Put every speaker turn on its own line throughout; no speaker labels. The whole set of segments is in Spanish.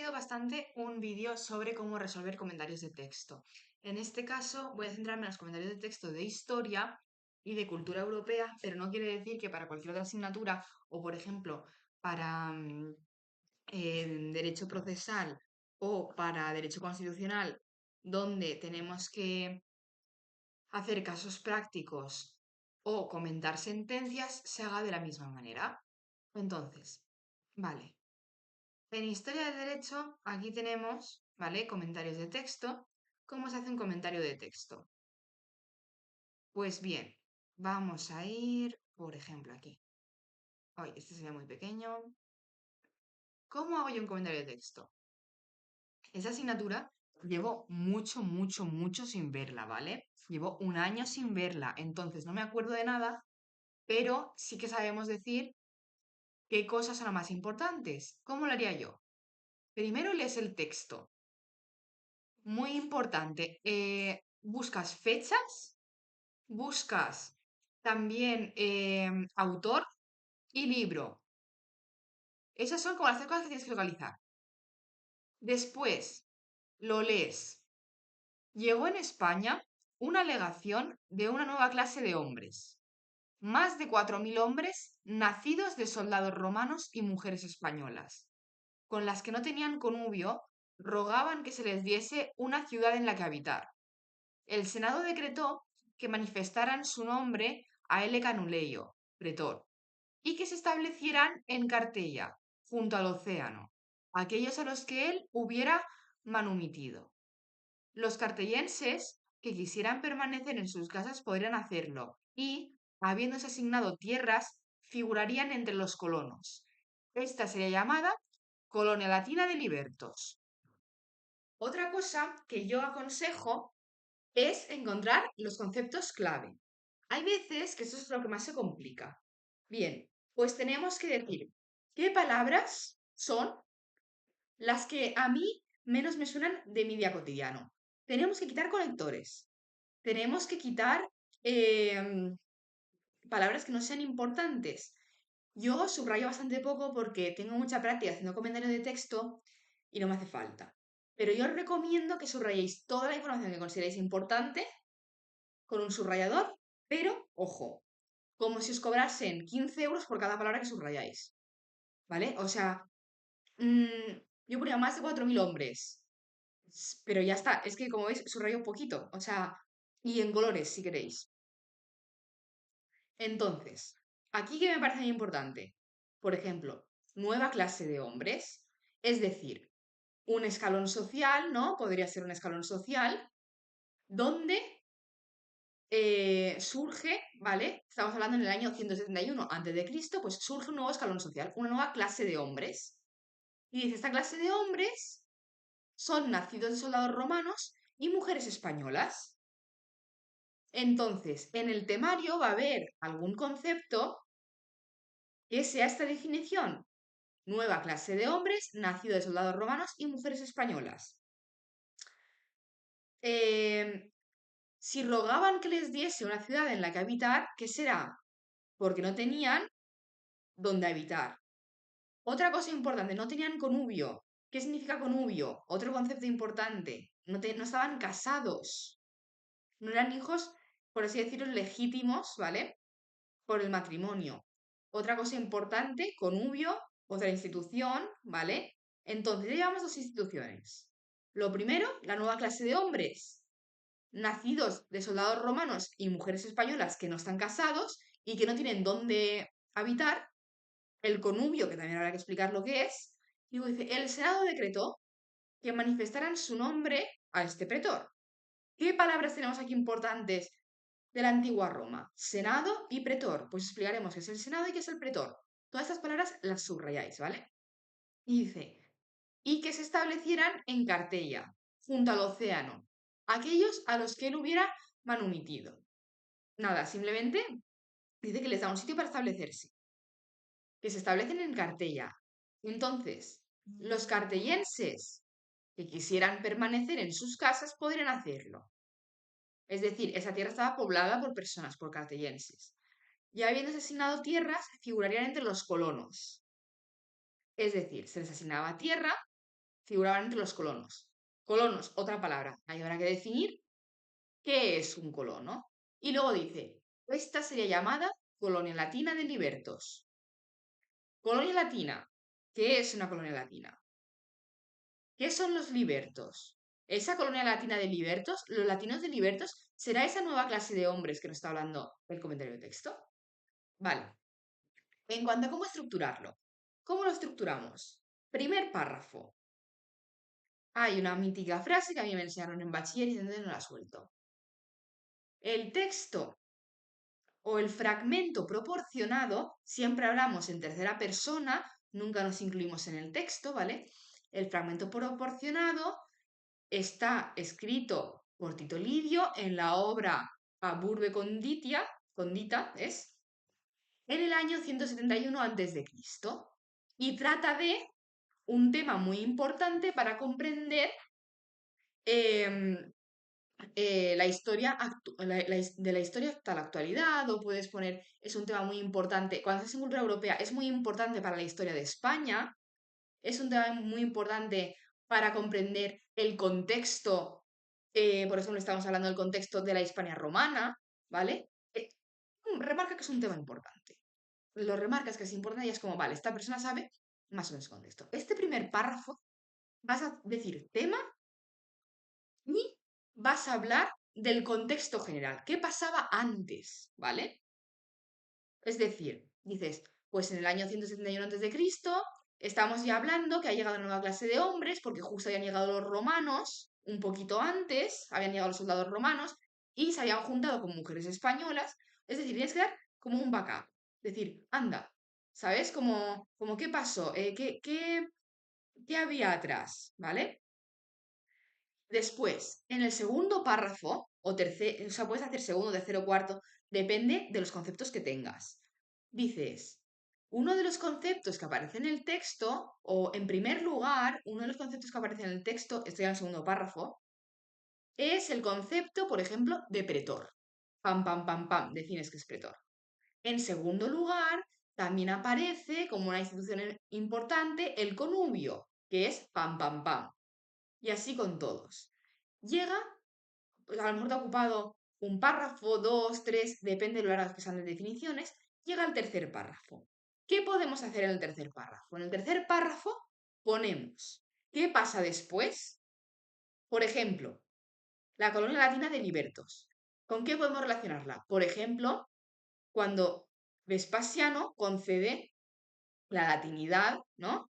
pedido bastante un vídeo sobre cómo resolver comentarios de texto. En este caso voy a centrarme en los comentarios de texto de historia y de cultura europea, pero no quiere decir que para cualquier otra asignatura o, por ejemplo, para derecho procesal o para derecho constitucional, donde tenemos que hacer casos prácticos o comentar sentencias, se haga de la misma manera. Entonces, vale. En Historia del Derecho, aquí tenemos, ¿vale? Comentarios de texto. ¿Cómo se hace un comentario de texto? Pues bien, vamos a ir, por ejemplo, aquí. Ay, este sería muy pequeño. ¿Cómo hago yo un comentario de texto? Esa asignatura llevo mucho sin verla, ¿vale? Llevo un año sin verla, entonces no me acuerdo de nada, pero sí que sabemos decir qué cosas son las más importantes. ¿Cómo lo haría yo? Primero lees el texto. Muy importante. Buscas fechas, buscas también autor y libro. Esas son como las tres cosas que tienes que localizar. Después lo lees. Llegó en España una alegación de una nueva clase de hombres. Más de 4.000 hombres nacidos de soldados romanos y mujeres españolas, con las que no tenían connubio, rogaban que se les diese una ciudad en la que habitar. El Senado decretó que manifestaran su nombre a L. Canuleio, pretor, y que se establecieran en Cartella, junto al océano, aquellos a los que él hubiera manumitido. Los cartellenses que quisieran permanecer en sus casas podrían hacerlo y, habiéndose asignado tierras, figurarían entre los colonos. Esta sería llamada Colonia Latina de Libertos. Otra cosa que yo aconsejo es encontrar los conceptos clave. Hay veces que eso es lo que más se complica. Bien, pues tenemos que decir qué palabras son las que a mí menos me suenan de mi día cotidiano. Tenemos que quitar conectores. Tenemos que quitar palabras que no sean importantes. Yo subrayo bastante poco porque tengo mucha práctica haciendo comentarios de texto y no me hace falta. Pero yo os recomiendo que subrayéis toda la información que consideréis importante con un subrayador, pero, ojo, como si os cobrasen 15 euros por cada palabra que subrayáis. ¿Vale? O sea, yo ponía más de 4.000 hombres. Pero ya está, es que como veis, subrayo un poquito. O sea, y en colores, si queréis. Entonces, aquí que me parece muy importante. Por ejemplo, nueva clase de hombres. Es decir, un escalón social, ¿no? Podría ser un escalón social donde surge, ¿vale? Estamos hablando en el año 171 a.C., pues surge un nuevo escalón social, una nueva clase de hombres. Y dice, esta clase de hombres son nacidos de soldados romanos y mujeres españolas. Entonces, en el temario va a haber algún concepto que sea esta definición. Nueva clase de hombres, nacidos de soldados romanos y mujeres españolas. Si rogaban que les diese una ciudad en la que habitar, ¿qué será? Porque no tenían dónde habitar. Otra cosa importante, no tenían connubio. ¿Qué significa connubio? Otro concepto importante, no estaban casados. No eran hijos, por así decirlo, legítimos, ¿vale? Por el matrimonio. Otra cosa importante, connubio, otra institución, ¿vale? Entonces, ya llevamos dos instituciones. Lo primero, la nueva clase de hombres, nacidos de soldados romanos y mujeres españolas que no están casados y que no tienen dónde habitar, el connubio, que también habrá que explicar lo que es, y dice, el Senado decretó que manifestaran su nombre a este pretor. ¿Qué palabras tenemos aquí importantes de la antigua Roma? Senado y pretor. Pues explicaremos qué es el Senado y qué es el pretor. Todas estas palabras las subrayáis, ¿vale? Y dice, y que se establecieran en Cartella, junto al océano, aquellos a los que él hubiera manumitido. Nada, simplemente dice que les da un sitio para establecerse, que se establecen en Cartella. Entonces, los cartellenses que quisieran permanecer en sus casas podrían hacerlo. Es decir, esa tierra estaba poblada por personas, por cartellenses. Ya habiéndose asignado tierras, figurarían entre los colonos. Es decir, se les asignaba tierra figuraban entre los colonos. Colonos, otra palabra. Ahí habrá que definir qué es un colono. Y luego dice, esta sería llamada colonia latina de libertos. Colonia latina. ¿Qué es una colonia latina? ¿Qué son los libertos? Esa colonia latina de libertos, los latinos de libertos, ¿será esa nueva clase de hombres que nos está hablando el comentario de texto? Vale. En cuanto a cómo estructurarlo, ¿cómo lo estructuramos? Primer párrafo. Hay una mítica frase que a mí me enseñaron en bachiller y entonces no la suelto. El texto o el fragmento proporcionado, siempre hablamos en tercera persona, nunca nos incluimos en el texto, ¿vale? El fragmento proporcionado está escrito por Tito Livio en la obra Aburbe Condita, es, en el año 171 a.C. Y trata de un tema muy importante para comprender em, la historia de la historia hasta la actualidad, o puedes poner, es un tema muy importante, cuando estás en cultura europea, es muy importante para la historia de España, es un tema muy importante para comprender el contexto, por ejemplo, estamos hablando del contexto de la Hispania romana, ¿vale? Remarca que es un tema importante. Lo remarcas que es importante y es como, vale, esta persona sabe más o menos el contexto. Este primer párrafo vas a decir tema y vas a hablar del contexto general. ¿Qué pasaba antes? ¿Vale? Es decir, dices, pues en el año 171 a.C. estamos ya hablando que ha llegado una nueva clase de hombres, porque justo habían llegado los romanos, un poquito antes, habían llegado los soldados romanos y se habían juntado con mujeres españolas. Es decir, tienes que dar como un backup. Es decir, anda, ¿sabes? Como qué pasó, qué había atrás, ¿vale? Después, en el segundo párrafo, o tercer, o sea, puedes hacer segundo, tercero, cuarto, depende de los conceptos que tengas. Dices, uno de los conceptos que aparece en el texto, o en primer lugar, uno de los conceptos que aparece en el texto, estoy en el segundo párrafo, es el concepto, por ejemplo, de pretor. Pam, pam, pam, pam, defines que es pretor. En segundo lugar, también aparece como una institución importante el conubio, que es pam, pam, pam. Y así con todos. Llega, pues a lo mejor te ha ocupado un párrafo, dos, tres, depende de lo largas que sean las definiciones, llega al tercer párrafo. ¿Qué podemos hacer en el tercer párrafo? En el tercer párrafo ponemos ¿qué pasa después? Por ejemplo, la colonia latina de libertos. ¿Con qué podemos relacionarla? Por ejemplo, cuando Vespasiano concede la latinidad, ¿no?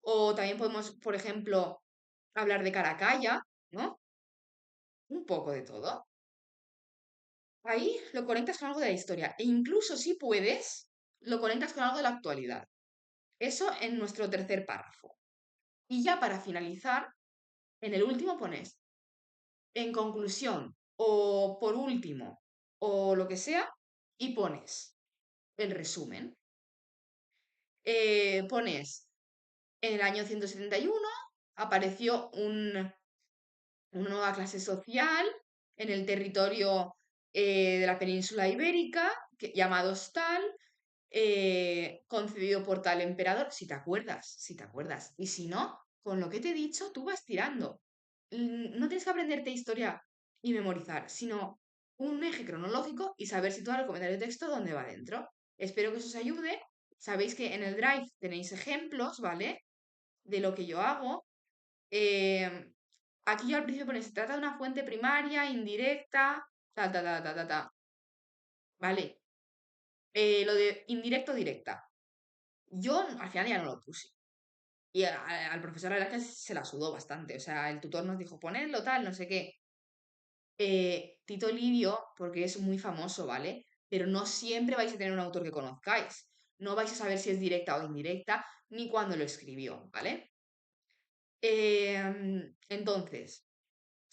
O también podemos, por ejemplo, hablar de Caracalla, ¿no? Un poco de todo. Ahí lo conectas con algo de la historia e incluso si puedes, lo conectas con algo de la actualidad. Eso en nuestro tercer párrafo. Y ya para finalizar, en el último pones, en conclusión, o por último, o lo que sea, y pones el resumen. Pones, en el año 171 apareció una nueva clase social en el territorio de la península ibérica, llamados tal, concedido por tal emperador, si te acuerdas, si te acuerdas. Y si no, con lo que te he dicho, tú vas tirando. No tienes que aprenderte historia y memorizar, sino un eje cronológico y saber situar el comentario de texto donde va dentro. Espero que eso os ayude. Sabéis que en el Drive tenéis ejemplos, ¿vale? De lo que yo hago. Eh, Aquí yo al principio pone, se trata de una fuente primaria, indirecta, ta, ta, ta, ta, ta, ta. ¿Vale? Lo de indirecto, directa. Yo al final ya no lo puse. Y al profesor la verdad es que se la sudó bastante. O sea, el tutor nos dijo, ponedlo tal, no sé qué. Tito Livio, porque es muy famoso, ¿vale? Pero no siempre vais a tener un autor que conozcáis. No vais a saber si es directa o indirecta, ni cuándo lo escribió, ¿vale? Entonces,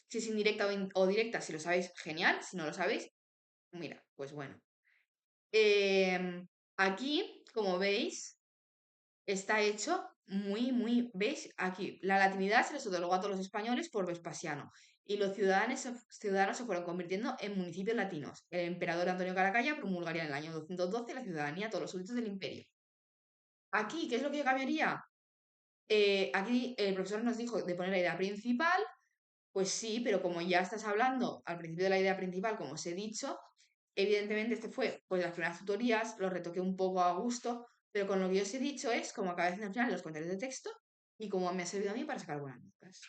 si es indirecta o directa, si lo sabéis, genial. Si no lo sabéis, mira, pues bueno. Aquí, como veis, está hecho muy, ¿veis? Aquí, la latinidad se les otorgó a todos los españoles por Vespasiano y los ciudadanos se fueron convirtiendo en municipios latinos. El emperador Antonio Caracalla promulgaría en el año 212 la ciudadanía a todos los súbditos del imperio. Aquí, ¿qué es lo que cambiaría? Aquí el profesor nos dijo de poner la idea principal, pues sí, pero como ya estás hablando al principio de la idea principal, como os he dicho, evidentemente este fue pues las primeras tutorías, lo retoqué un poco a gusto, pero con lo que yo os he dicho es como acabé haciendo al final los comentarios de texto y como me ha servido a mí para sacar buenas notas.